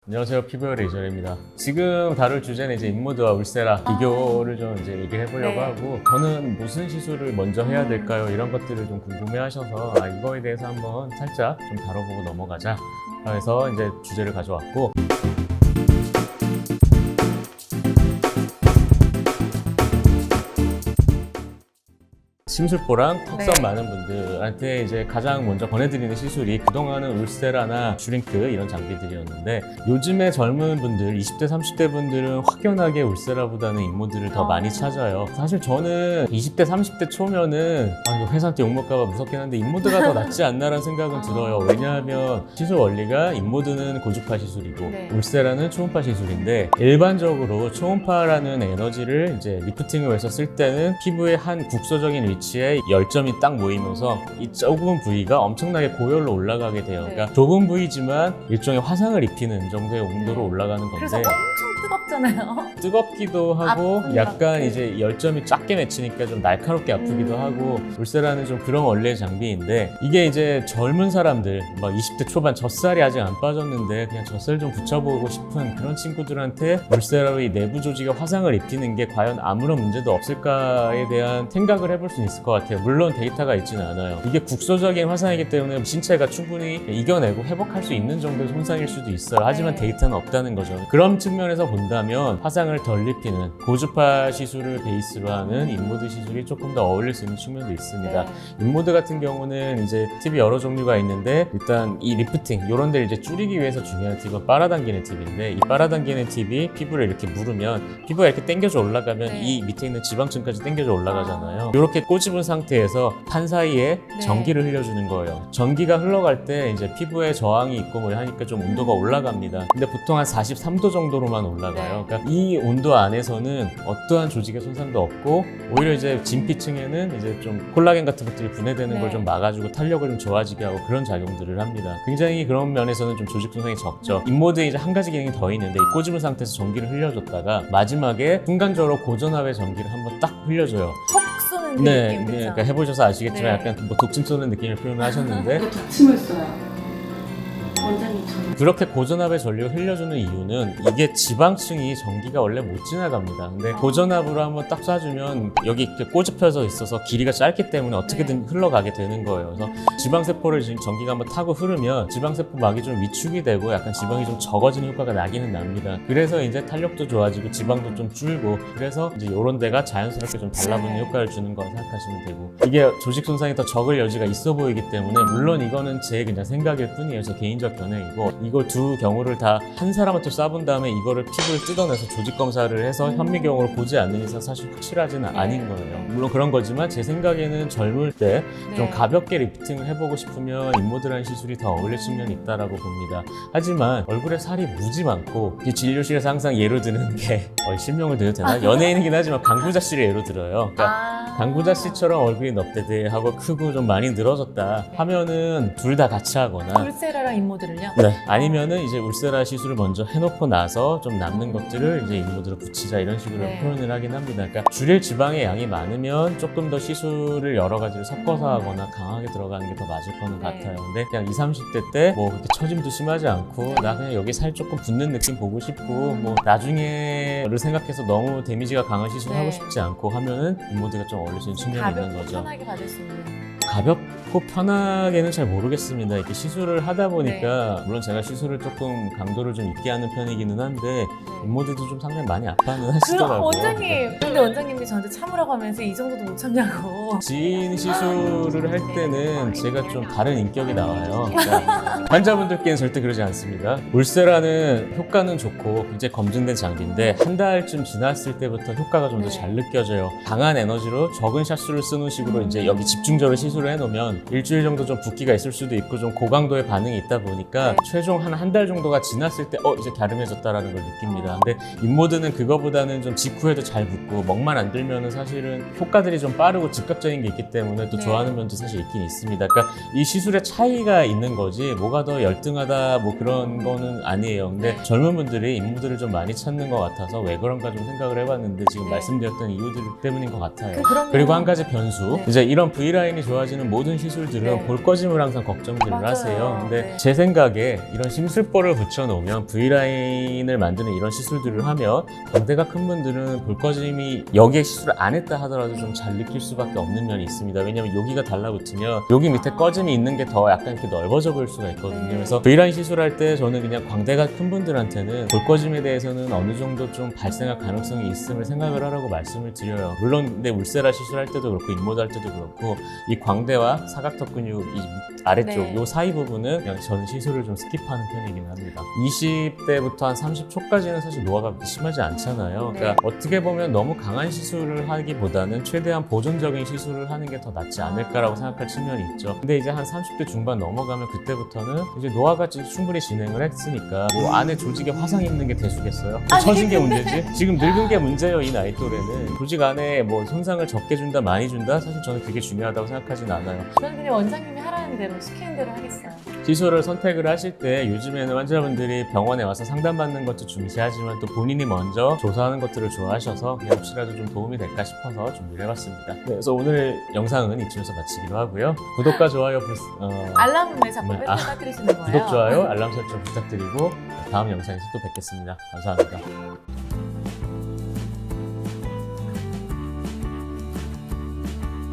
안녕하세요, 피부열의 이전입니다. 지금 다룰 주제는 이제 인모드와 울세라 비교를 좀 이제 얘기를 해보려고 네. 하고, 저는 무슨 시술을 먼저 해야 될까요? 이런 것들을 좀 궁금해하셔서 이거에 대해서 한번 살짝 좀 다뤄보고 넘어가자 해서 이제 주제를 가져왔고. 심술보랑 턱선 네. 많은 분들한테 이제 가장 먼저 권해드리는 시술이 그동안은 울세라나 슈링크 이런 장비들이었는데, 요즘에 젊은 분들 20대 30대 분들은 확연하게 울세라보다는 인모드를 더 많이 찾아요. 사실 저는 20대 30대 초면은 이거 회사한테 욕먹을까 봐 무섭긴 한데 인모드가 더 낫지 않나라는 생각은 들어요. 왜냐하면 시술 원리가 인모드는 고주파 시술이고 네. 울세라는 초음파 시술인데, 일반적으로 초음파라는 에너지를 이제 리프팅을 해서 쓸 때는 피부의 한 국소적인 위치에 열점이 딱 모이면서 이 좁은 부위가 엄청나게 고열로 올라가게 돼요. 네. 그러니까 좁은 부위지만 일종의 화상을 입히는 정도의 온도로 네. 올라가는 그래서 건데, 엄청 뜨겁잖아요. 뜨겁기도 하고 아픈 약간 것 이제 열점이 작게 맺히니까 좀 날카롭게 아프기도 하고, 울세라는 좀 그런 원리의 장비인데, 이게 이제 젊은 사람들 막 20대 초반 젖살이 아직 안 빠졌는데 그냥 젖살 좀 붙여보고 싶은 그런 친구들한테 울세라로 이 내부 조직에 화상을 입히는 게 과연 아무런 문제도 없을까에 대한 생각을 해볼 수 있을 것 같아요. 물론 데이터가 있지는 않아요. 이게 국소적인 화상이기 때문에 신체가 충분히 이겨내고 회복할 수 있는 정도의 손상일 수도 있어요. 하지만 네. 데이터는 없다는 거죠. 그런 측면에서 본다면 화상을 덜 입히는 고주파 시술을 베이스로 하는 인모드 시술이 조금 더 어울릴 수 있는 측면도 있습니다. 네. 인모드 같은 경우는 이제 팁이 여러 종류가 있는데, 일단 이 리프팅 이런 데를 이제 줄이기 위해서 중요한 팁은 빨아당기는 팁인데, 이 빨아당기는 팁이 피부를 이렇게 물으면 피부가 이렇게 당겨져 올라가면 네. 이 밑에 있는 지방층까지 당겨져 올라가잖아요. 이렇게 꼬집은 상태에서 판 사이에 네. 전기를 흘려주는 거예요. 전기가 흘러갈 때 이제 피부에 저항이 있고 뭐 하니까 좀 온도가 올라갑니다. 근데 보통 한 43도 정도로만 올라가요. 네. 그러니까 이 온도 안에서는 어떠한 조직의 손상도 없고, 오히려 이제 진피층에는 이제 좀 콜라겐 같은 것들이 분해되는 네. 걸 좀 막아주고 탄력을 좀 좋아지게 하고 그런 작용들을 합니다. 굉장히 그런 면에서는 좀 조직 손상이 적죠. 인모드에 이제 한 가지 기능이 더 있는데, 이 꼬집은 상태에서 전기를 흘려줬다가 마지막에 순간적으로 고전압의 전기를 한번 딱 흘려줘요. 톡 쏘는 그 네, 느낌, 네, 그쵸? 그러니까 해보셔서 아시겠지만 네. 약간 뭐 독침 쏘는 느낌을 표현을 하셨는데, 독침을 써요. 원장님처럼. 그렇게 고전압의 전류를 흘려주는 이유는 이게 지방층이 전기가 원래 못 지나갑니다. 근데 고전압으로 한번 딱 쏴주면 여기 이렇게 꼬집혀서 있어서 길이가 짧기 때문에 어떻게든 흘러가게 되는 거예요. 그래서 지방세포를 지금 전기가 한번 타고 흐르면 지방세포 막이 좀 위축이 되고 약간 지방이 좀 적어지는 효과가 나기는 납니다. 그래서 이제 탄력도 좋아지고 지방도 좀 줄고, 그래서 이제 이런 데가 자연스럽게 좀 달라붙는 네. 효과를 주는 거라 생각하시면 되고, 이게 조직 손상이 더 적을 여지가 있어 보이기 때문에, 물론 이거는 제 그냥 생각일 뿐이에요. 제 개인적 견해이고, 이걸 두 경우를 다 한 사람한테 쏴본 다음에 이거를 피부를 뜯어내서 조직 검사를 해서 현미경으로 보지 않는 이상 사실 확실하지는 네. 아닌 거예요. 물론 그런 거지만 제 생각에는 젊을 때 좀 네. 가볍게 리프팅을 해보고 싶으면 인모드라는 시술이 더 어울릴 측면이 있다라고 봅니다. 하지만 얼굴에 살이 무지 많고, 이 진료실에서 항상 예로 드는 게 실명을 드려도 되나? 연예인이긴 하지만 강구자 씨를 예로 들어요. 그러니까 강구자 씨처럼 얼굴이 넙대대하고 크고 좀 많이 늘어졌다 하면은 둘 다 같이 하거나, 울세라랑 인모드를요? 네, 아니면은 이제 울세라 시술을 먼저 해놓고 나서 좀 남는 것들을 이제 인모드로 붙이자, 이런 식으로 네. 표현을 하긴 합니다. 그러니까 줄일 지방의 양이 많으면 조금 더 시술을 여러 가지를 섞어서 하거나 강하게 들어가는 게 더 맞을 거는 네. 같아요. 근데 그냥 20, 30대 때 뭐 그렇게 처짐도 심하지 않고, 네. 나 그냥 여기 살 조금 붙는 느낌 보고 싶고, 뭐 나중에를 생각해서 너무 데미지가 강한 시술 네. 하고 싶지 않고 하면은 인모드가 좀 어울릴 수 있는 측면이 있는 가볍고 거죠. 편하게 받을 수 있는. 가볍고 편하게는 잘 모르겠습니다. 이렇게 시술을 하다 보니까, 물론 제가 시술을 조금 강도를 좀 있게 하는 편이기는 한데, 네. 인모드도 좀 상당히 많이 아파는 그럼 하시더라고요. 원장님, 근데 원장님이 저한테 참으라고 하면서 이 정도도 못 참냐고. 지인 시술을 할 때는 제가 좀 다른 인격이 나와요. 그러니까 환자분들께는 절대 그러지 않습니다. 울세라는 효과는 좋고 이제 검증된 장비인데, 한 달쯤 지났을 때부터 효과가 좀 더 네. 잘 느껴져요. 강한 에너지로 적은 샷수를 쓰는 식으로 이제 여기 집중적으로 시술을 해놓으면 일주일 정도 좀 붓기가 있을 수도 있고 좀 고강도의 반응이 있다 보니까 네. 최종 한 달 정도가 지났을 때 이제 갸름해졌다라는 걸 느낍니다. 근데 인모드는 그거보다는 좀 직후에도 잘 붓고 먹만 안 들면은 사실은 효과들이 좀 빠르고 즉각적인 게 있기 때문에 또 네. 좋아하는 면도 사실 있긴 있습니다. 그러니까 이 시술의 차이가 있는 거지 뭐가 더 열등하다 뭐 그런 거는 아니에요. 근데 네. 젊은 분들이 인모드를 좀 많이 찾는 것 같아서 왜 그런가 좀 생각을 해봤는데, 지금 네. 말씀드렸던 이유들 때문인 것 같아요. 그러면- 그리고 한 가지 변수, 네. 이제 이런 V라인이 좋아지는 모든 시술 시술들은 네. 볼꺼짐을 항상 걱정들을 맞아요. 하세요. 근데 네. 제 생각에 이런 심술볼을 붙여놓으면 V라인을 만드는 이런 시술들을 하면 광대가 큰 분들은 볼꺼짐이 여기에 시술을 안 했다 하더라도 좀 잘 느낄 수밖에 없는 면이 있습니다. 왜냐면 여기가 달라붙으면 여기 밑에 꺼짐이 있는 게 더 약간 이렇게 넓어져 보일 수가 있거든요. 네. 그래서 V라인 시술할 때 저는 그냥 광대가 큰 분들한테는 볼꺼짐에 대해서는 어느 정도 좀 발생할 가능성이 있음을 생각을 하라고 말씀을 드려요. 물론 근데 울세라 시술할 때도 그렇고 인모도 할 때도 그렇고 이 광대와 사각턱 근육 이 아래쪽 네. 요 사이 부분은 그냥 저는 시술을 좀 스킵하는 편이긴 합니다. 20대부터 한 30초까지는 사실 노화가 그렇게 심하지 않잖아요. 네. 그러니까 어떻게 보면 너무 강한 시술을 하기보다는 최대한 보존적인 시술을 하는 게 더 낫지 않을까라고 생각할 측면이 있죠. 근데 이제 한 30대 중반 넘어가면 그때부터는 이제 노화가 충분히 진행을 했으니까 뭐 안에 조직에 화상 입는 게 대수겠어요? 아니, 처진 게 문제지? 지금 늙은 게 문제예요, 이 나이 또래는. 조직 안에 뭐 손상을 적게 준다, 많이 준다? 사실 저는 그게 중요하다고 생각하진 않아요. 저는 그냥 원장님이 하라는 대로 시키는 대로 하겠어요. 시술을 선택을 하실 때 요즘에는 환자분들이 병원에 와서 상담받는 것도 중시하지만 또 본인이 먼저 조사하는 것들을 좋아하셔서 그냥 혹시라도 좀 도움이 될까 싶어서 준비를 해봤습니다. 네, 그래서 오늘 영상은 이쯤에서 마치기로 하고요. 구독과 좋아요, 알람은 왜 자꾸 네. 맨날 빠뜨리시는 거예요? 구독, 좋아요, 알람 설정 부탁드리고 다음 영상에서 또 뵙겠습니다. 감사합니다.